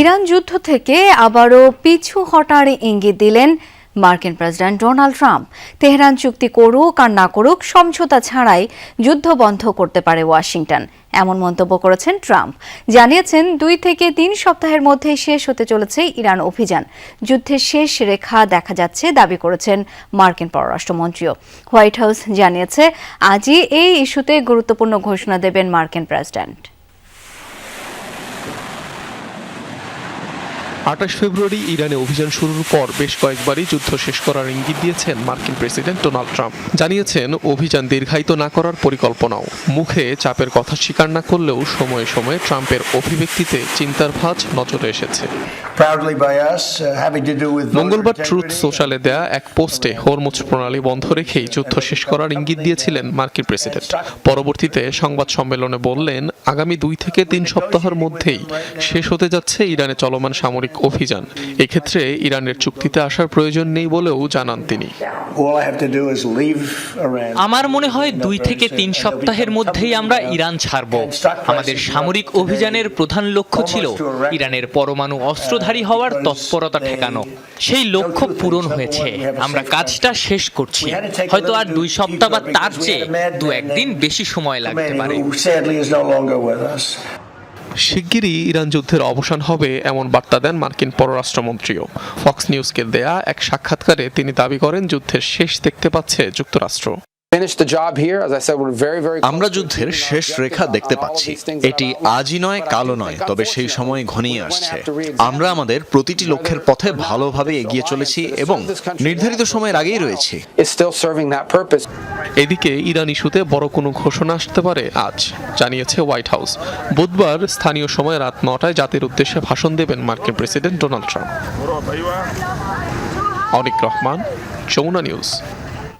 Iran যুদ্ধ থেকে আবারও পিছু হটার ইঙ্গিত দিলেন মার্কিন প্রেসিডেন্ট ডোনাল্ড ট্রাম্প। তেহরান চুক্তি করুক আর না করুক, সমঝোতা ছাড়াই যুদ্ধ বন্ধ করতে পারে ওয়াশিংটন, এমন মন্তব্য করেছেন ট্রাম্প। জানিয়েছেন 2 থেকে 3 সপ্তাহের মধ্যেই শেষ হতে চলেছে ইরান অভিযান। যুদ্ধের শেষ রেখা দেখা যাচ্ছে দাবি করেছেন মার্কিন পররাষ্ট্রমন্ত্রীও। হোয়াইট হাউস জানিয়েছে আজই এই ইস্যুতে গুরুত্বপূর্ণ ঘোষণা দেবেন মার্কিন প্রেসিডেন্ট। 28 ফেব্রুয়ারি ইরানে অভিযান শুরুর পর বেশ কয়েকবারই যুদ্ধ শেষ করার ইঙ্গিত দিয়েছেন মার্কিন প্রেসিডেন্ট ডোনাল্ড ট্রাম্প। জানিয়েছেন অভিযান দীর্ঘায়িত না করার পরিকল্পনাও। মুখে চাপের কথা স্বীকার না করলেও সময়ে সময়ে ট্রাম্পের অভিব্যক্তিতে চিন্তার ভাঁজ নজরে এসেছে। মঙ্গলবার ট্রুথ সোশ্যালে দেয়া এক পোস্টে হরমুজ প্রণালী বন্ধ রেখেই যুদ্ধ শেষ করার ইঙ্গিত দিয়েছিলেন মার্কিন প্রেসিডেন্ট। পরবর্তীতে সংবাদ সম্মেলনে বললেন, আগামী 2 থেকে 3 সপ্তাহের মধ্যেই শেষ হতে যাচ্ছে ইরানে চলমান সামরিক অভিযান। এক্ষেত্রে ইরানের চুক্তিতে আসার প্রয়োজন নেই বলেও জানান তিনি। আমার মনে হয় 2 থেকে 3 সপ্তাহের মধ্যেই আমরা ইরান ছাড়ব। আমাদের সামরিক অভিযানের প্রধান লক্ষ্য ছিল ইরানের পরমাণু অস্ত্রধারী হওয়ার তৎপরতা ঠেকানো। সেই লক্ষ্য পূরণ হয়েছে। আমরা কাজটা শেষ করছি। হয়তো আর 2 সপ্তাহ বা তার চেয়ে 2-1 দিন বেশি সময় লাগতে পারে। শিগগিরই ইরান যুদ্ধের অবসান হবে এমন বার্তা দেন মার্কিন পররাষ্ট্রমন্ত্রীও। ফক্স নিউজকে দেয়া এক সাক্ষাৎকারে তিনি দাবি করেন যুদ্ধের শেষ দেখতে পাচ্ছে যুক্তরাষ্ট্র। আমরা যুদ্ধের শেষ রেখা দেখতে পাচ্ছি। এটি আজই নয়, কালও নয়, তবে সেই সময় ঘনিয়ে আসছে। আমরা আমাদের প্রতিটি লক্ষ্যের পথে ভালোভাবে এগিয়ে চলেছি এবং নির্ধারিত সময়ের আগেই রয়েছি। এদিকে ইরান ইস্যুতে বড় কোনো ঘোষণা আসতে পারে আজ, জানিয়েছে হোয়াইট হাউস। বুধবার স্থানীয় সময় রাত 9টায় জাতির উদ্দেশ্যে ভাষণ দেবেন মার্কিন প্রেসিডেন্ট ডোনাল্ড ট্রাম্প। অনিক রহমান, যমুনা নিউজ।